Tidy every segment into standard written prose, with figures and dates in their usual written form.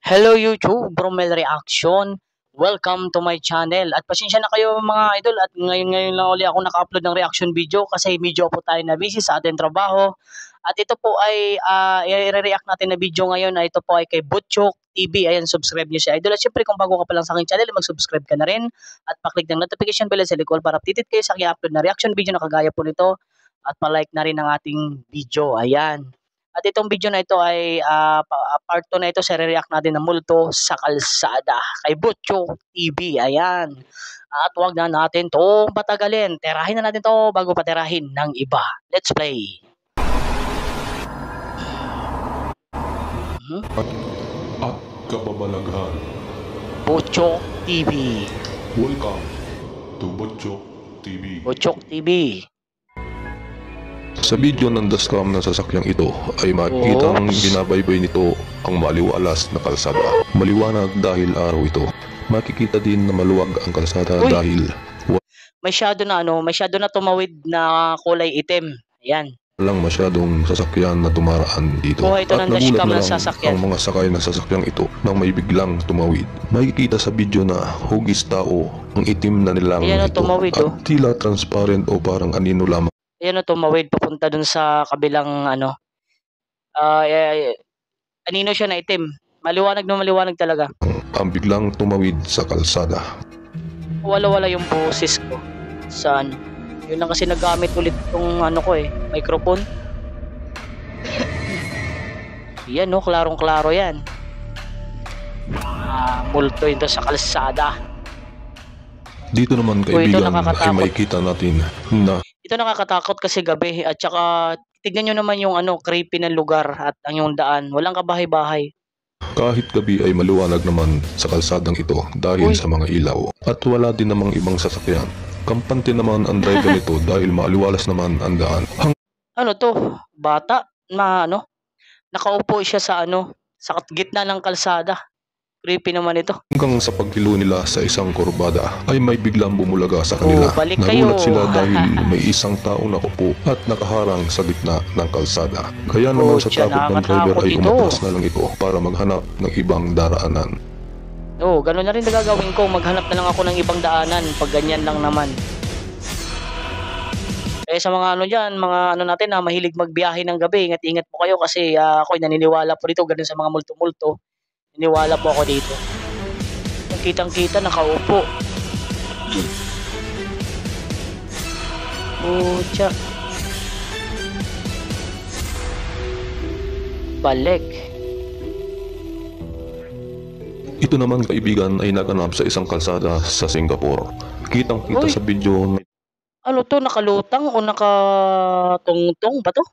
Hello YouTube, Bromel Reaction. Welcome to my channel. At pasensya na kayo mga idol at ngayon lang ulit ako naka-upload ng reaction video kasi medyo po tayo na busy sa ating trabaho. At ito po ay i-react natin na video ngayon na ito po ay kay Butchok TV. Ayan, subscribe niyo si idol. At syempre kung bago ka pa lang sa aking channel, mag-subscribe ka na rin. At pa-click ng notification bell sa likod para updated kayo sa aking upload na reaction video na kagaya po nito. At pa-like na rin ang ating video. Ayan. At itong video na ito ay part 2 na ito sa react natin ng multo sa kalsada kay Butchok TV. Ayan. At huwag na natin itong patagalin. Tirahin na natin to bago patirahin ng iba. Let's play. At kababalaghan. Butchok TV. Welcome to Butchok TV. Butchok TV. Sa video ng dashcam ng sasakyang ito ay makikitang binabaybay nito ang maliwalas na kalsada. Maliwanag dahil araw ito. Makikita din na maluwag ang kalsada dahil masyado na tumawid na kulay itim. Ayan. walang masyadong sasakyan na tumaraan dito. Ito At ng nagulat dashcam na ng lang sasakyan. ang mga sakay ng sasakyang ito nang may biglang tumawid. Makikita sa video na hugis tao ang itim na nilang Ayan, ito tumawid, at tila transparent o parang anino lamang. Ayan, tumawid papunta dun sa kabilang anino siya na itim. Maliwanag talaga. Ang biglang tumawid sa kalsada. Wala yung boses ko sa ano. Yun lang kasi nagamit ulit tong microphone. Yan klarong-klaro yan. Multo ito sa kalsada. Dito naman kaibigan ay makikita natin na ito nakakatakot kasi gabi at saka tignan nyo naman yung creepy ng lugar at ang yung daan. Walang kabahay-bahay. kahit gabi ay maliwanag naman sa kalsadang ito dahil sa mga ilaw at wala din namang ibang sasakyan. Kampante naman ang driver nito dahil maaliwalas naman ang daan. Ano to? Bata na nakaupo siya sa sa gitna ng kalsada. Creepy naman ito. Hanggang sa paghilo nila sa isang kurbada ay may biglang bumulaga sa kanila. Balik kayo. Nagulat sila dahil may isang taong nakupo at nakaharang sa gitna ng kalsada. Kaya naman sa takot ng driver ay umatras na lang ito para maghanap ng ibang daraanan. Gano'n na rin na gagawin ko. Maghanap na lang ako ng ibang daanan pag ganyan lang naman. Sa mga dyan, mga natin na mahilig magbiyahe ng gabi, ingat-ingat po kayo kasi ako'y naniniwala po dito, ganun sa mga multo-multo. Naniniwala po ako dito. Kitang-kita, nakaupo. Pucha. Balik. Ito naman kaibigan ay naganap sa isang kalsada sa Singapore. Kitang-kita sa video. Ano to, nakalutang o nakatungtong ba to?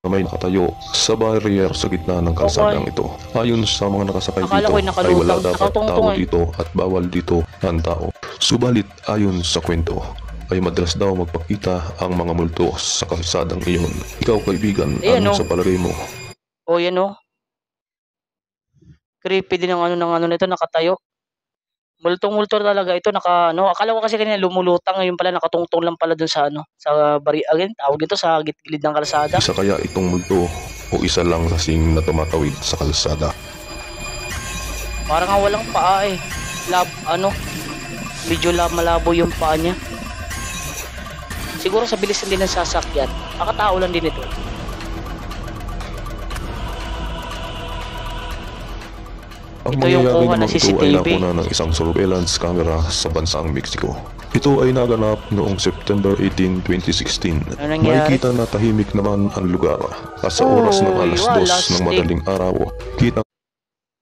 Na may nakatayo sa barrier sa gitna ng kalsadang ito. Ayon sa mga nakasakay dito ay wala dapat tao dito at bawal dito ang tao. Subalit ayon sa kwento ay madalas daw magpakita ang mga multo sa kalsadang iyon. Ikaw kaibigan, ano sa palagay mo? Yan creepy din ang nito, nakatayo. Multong-multo talaga ito, akala ko kasi kanina lumulutang, ngayon pala nakatungtong lang pala dun sa sa tawag dito sa gilid ng kalsada. Isa kaya itong multo o isa lang kasing na tumatawid sa kalsada? Parang nga walang paa medyo malabo yung paa niya. Siguro sa bilis din ng sasakyan, nakatao lang din ito. Ang ito yung mangyayari naman kuha na ito ay nakuna ng isang surveillance camera sa bansang Mexico. Ito ay naganap noong September 18, 2016. Makikita na tahimik naman ang lugar at sa oras ng alas 2 ng madaling araw.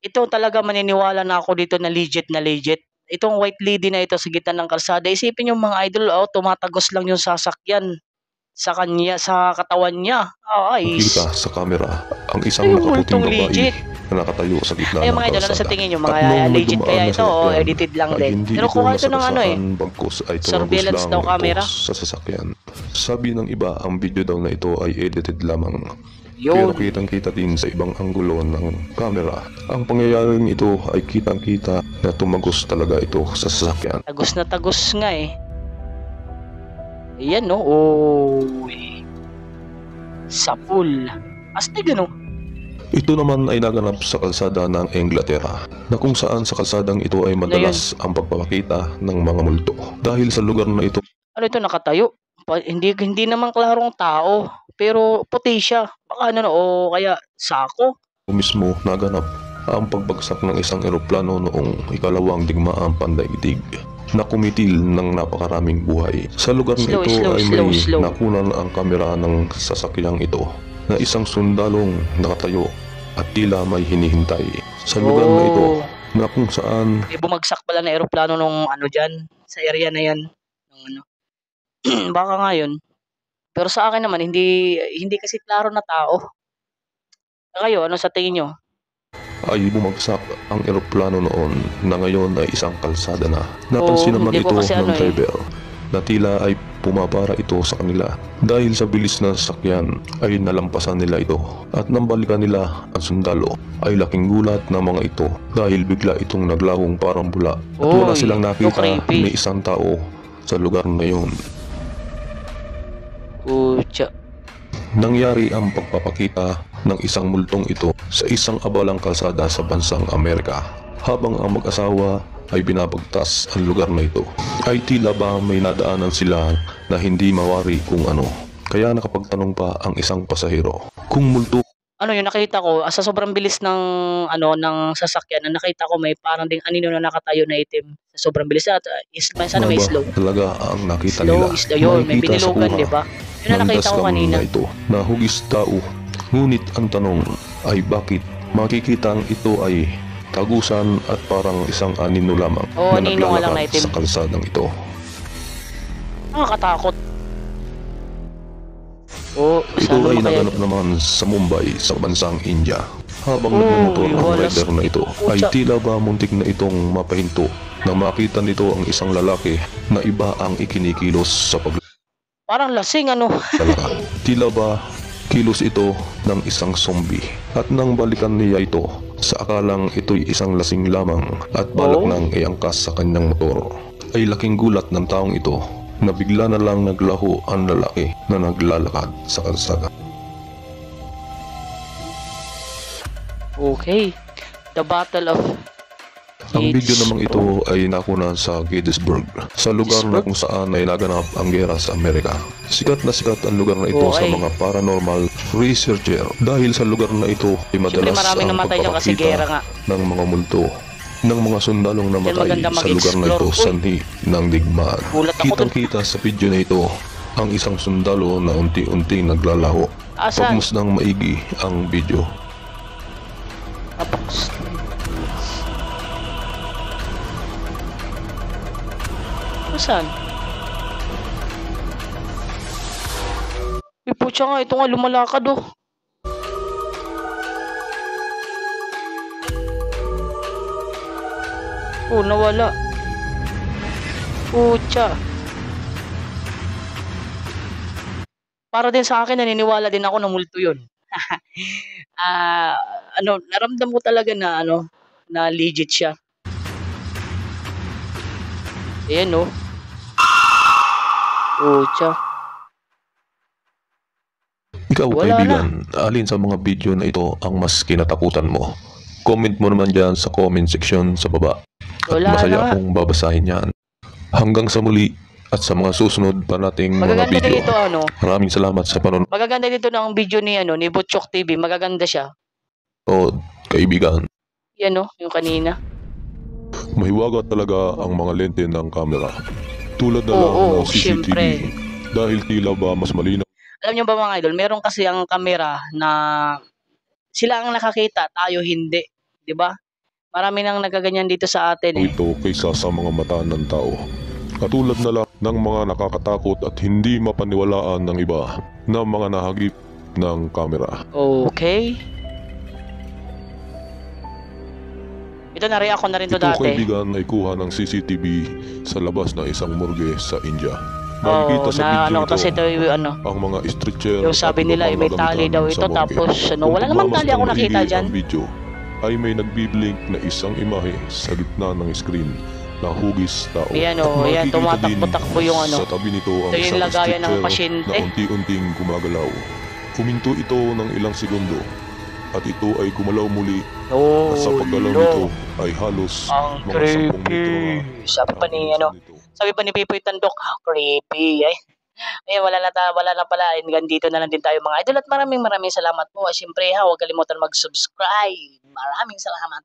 Ito talaga maniniwala na ako dito na legit na legit. Itong white lady na ito sa gitna ng kalsada. Isipin yung mga idol, tumatagos lang yung sasakyan sa kanya, sa katawan niya. Makita sa camera ang isang nakaputing babae na nakatayo sa gitna ng mga idol, kalsada. Sa tingin nyo, mga legit kaya ito o edited lang din? Pero kuha ito ng surveillance daw camera sa sasakyan. Sabi ng iba, ang video daw na ito ay edited lamang. Pero kitang-kita din sa ibang anggulo ng camera. Ang pangyayaring ito ay kitang-kita na tumagos talaga ito sa sasakyan. Tagos na tagos nga Ayan sa pool. Astig Ito naman ay naganap sa kalsada ng Inglaterra, na kung saan sa kalsadang ito ay madalas ang pagpapakita ng mga multo. Dahil sa lugar na ito, ano ito, nakatayo? Hindi naman klarong tao, pero puti siya. Baka ano, o kaya sako. mismo naganap ang pagbagsak ng isang eroplano noong ikalawang digmaang pandaigdig na kumitil ng napakaraming buhay. Sa lugar na ito ay may nakunan ang kamera ng sasakyang ito na isang sundalong nakatayo at tila may hinihintay. Sa lugar na ito na kung saan bumagsak pala na eroplano nung ano dyan, sa area na yan. Ano. Baka nga yun. Pero sa akin naman, hindi kasi klaro na tao. Kayo, ano sa tingin nyo? Ay bumagsak ang eroplano noon na ngayon ay isang kalsada na. Napansin naman ito ng driver na tila ay pumapara ito sa kanila. Dahil sa bilis na sasakyan ay nalampasan nila ito at nang balikan nila ang sundalo ay laking gulat ng mga ito dahil bigla itong naglawong parang bula at wala silang nakita na isang tao sa lugar na yun. Nangyari ang pagpapakita ng isang multong ito sa isang abalang kalsada sa bansang Amerika. Habang ang mag-asawa ay binabagtas ang lugar na ito, ay tila ba may nadaanan sila na hindi mawari kung ano. Kaya nakapagtanong pa ang isang pasahero kung multo. Ano yun, nakita ko sa sobrang bilis ng ng sasakyan, nakita ko may parang ding anino na nakatayo na itim sa sobrang bilis at sana may slow. Talaga ang nakita nila. Slow yun, may binilugan, di ba? Yun na nakita ko kanina. Ito na hugis tao. Ngunit ang tanong ay bakit makikita ang ito ay tagusan at parang isang anino lamang na naglalakad sa kalsadang ito. Nakakatakot. Ito ay naganap naman sa Mumbai sa bansang India. Habang nagmumotor ang rider na ito ay tila ba muntik na itong mapahinto na makita nito ang isang lalaki na iba ang ikinikilos sa parang lasing talaga. Tila ba kilos ito ng isang zombie at nang balikan niya ito sa akalang ito'y isang lasing lamang at balak nang iangkas sa kanyang motor ay laking gulat ng taong ito na bigla na lang naglaho ang lalaki na naglalakad sa kalsada. Okay, the Battle of ang video namang ito ay nakunan sa Gettysburg, sa lugar na kung saan ay naganap ang gera sa Amerika. Sikat na sikat ang lugar na ito sa mga paranormal researcher dahil sa lugar na ito ay madalas ang pagpapakita ng mga multo ng mga sundalong namatay sa lugar na ito sanhi ng digmaan. Kitang-kita sa video na ito ang isang sundalo na unti-unting naglalaho. Pagmusdang maigi ang video. Saan? Putya nga, ito nga lumalakad nawala. Putya. Para din sa akin, naniniwala din ako na multo yun. Naramdam ko talaga na na legit siya. Ayan Pucha. Ikaw kaibigan, alin sa mga video na ito ang mas kinatakutan mo? Comment mo naman dyan sa comment section sa baba. At masaya akong babasahin yan. Hanggang sa muli at sa mga susunod pa nating mga video. Maraming salamat sa panonood. Magaganda dito ng video ni Butchok TV. Magaganda siya. Kaibigan. Yan yung kanina. Mahiwaga talaga ang mga lente ng camera. Tulad na lang ng CCTV. Syempre. Dahil tila ba mas malinaw. Alam niyo ba mga idol, meron kasi ang camera na sila ang nakakita, tayo hindi. 'Di ba? Marami nang nagaganyan dito sa atin Ito kaysa sa mga mata ng tao. Katulad na lang ng mga nakakatakot at hindi mapaniwalaan ng iba na mga nahagip ng camera. Okay. Ito na-react ko na rin to dati. Ito kaibigan ay kuha ng CCTV sa labas ng isang morgue sa India. Makikita sa video ito ang mga stretcher. Yung sabi nila may tali daw ito tapos wala namang tali ako nakita dyan. Ang video ay may nagbiblink na isang imahe sa gitna ng screen na hugis tao. Yan tumatakbo-takbo yung Sa tabi nito ang isang stretcher na unti-unting gumagalaw. Huminto ito ng ilang segundo at ito ay gumalaw muli No, at sa paggalaw no. nito ay halos Ang mga 10 metro creepy. na Sabi pa ang ni, lusan nito. sabi pa ni Pipoy Tandok, creepy. Ayun, wala na pala. Hanggang dito na lang din tayo mga idol at maraming salamat po. Siyempre ha, huwag kalimutan mag-subscribe. Maraming salamat.